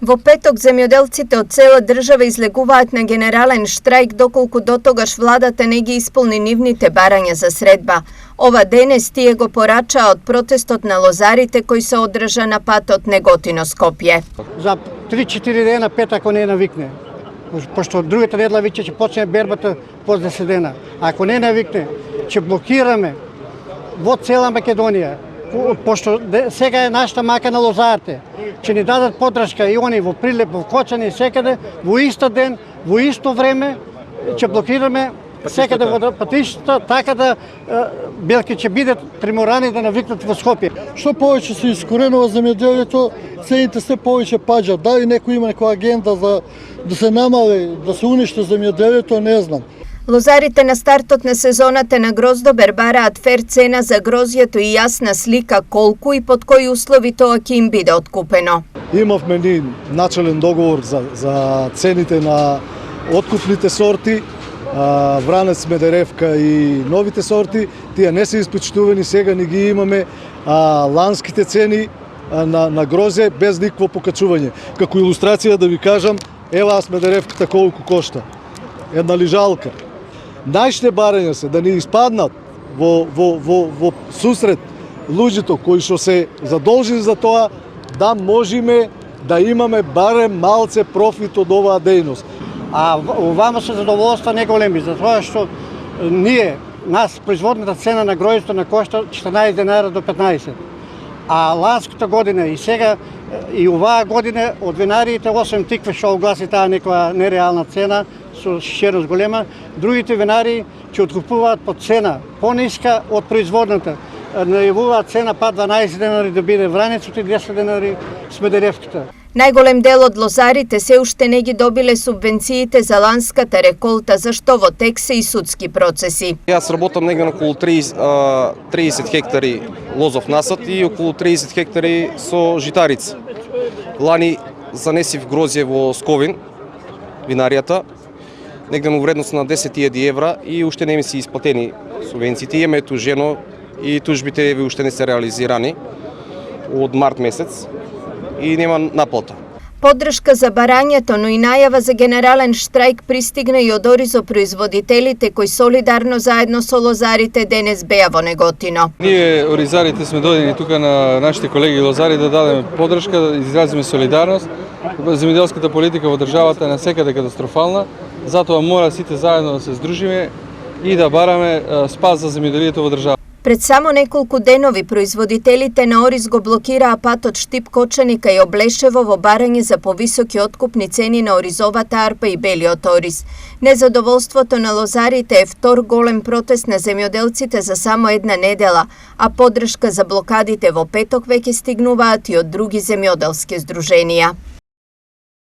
Во петок земјоделците од цела држава излегуваат на генерален штрајк доколку дотогаш владата не ги исполни нивните барања за средба. Ова денес тие го порачаа од протестот на лозарите кој се одржа на патот Неготино-Скопје. За 3-4 дена петак ако не навикне, пошто другата недела веќе ќе почне бербата по 10 дена. Ако не навикне, ќе блокираме во цела Македонија. Пошто сега е нашата мака на лозарите, ќе ни дадат подршка и они во Прилеп, во Кочани, секаде, во исто ден, во исто време, ќе блокираме секаде во патишта, така да белки ќе бидат приморани да навикнат во Скопје. Што повеќе се искоренува земјоделието, цените се повеќе паѓаат. Дали некој има некоја агенда за да се намали, да се уништи земјоделието, не знам. Лозарите на стартот на сезоната на гроздобер бараат фер цена за грозјето и јасна слика колку и под кои услови тоа ќе им биде откупено. Имавме ни начален договор за цените на откупните сорти, Вранец, Медеревка и новите сорти. Тие не се испечатувани, сега ни ги имаме ланските цени на грозје без никакво покачување. Како илустрација да ви кажам, ева Медеревката колку кошта. Една лижалка. Нашите барања се да ни испаднат во сусрет луѓето кои што се задолжени за тоа, да можеме да имаме барем малце профит од оваа дејност. А овама се задоволства не големи, затоа што нас производната цена на гројето на кошта 14 денара до 15. А ланската година и сега и оваа година од винариите 8 тикве што огласи таа некоја нереална цена со шерост голема, другите винари ќе откупуваат по цена пониска од производната. Најавуваат цена па 12 денари да биде Вранецот и 10 денари Смедеревката. Најголем дел од лозарите се уште не ги добиле субвенциите за ланската реколта, зашто во тек се и судски процеси. Јас работам негде на околу 30 хектари лозов насад и околу 30 хектари со житарица. Лани занесив грозје во Сковин, винаријата, негде на вредност на 10.000 евра и уште не ми се исплатени субвенциите. Имаме тужено и тужбите уште не се реализирани од март месец и нема наплата. Поддршка за барањето, но и најава за генерален штрајк пристигна и од оризопроизводителите кои солидарно заедно со лозарите денес беа во Неготино. Ние оризарите сме дојдени тука на нашите колеги лозари да дадеме поддршка, да изразиме солидарност. Земјоделската политика во државата е насекаде катастрофална, затоа мора сите заедно да се здружиме и да бараме спас за земјоделието во државата. Пред само неколку денови производителите на ориз го блокираа патот Штип-Кочаника и Облешево во барање за повисоки откупни цени на оризовата арпа и белиот ориз. Незадоволството на лозарите е втор голем протест на земјоделците за само една недела, а поддршка за блокадите во петок веќе стигнуваат и од други земјоделски здруженија.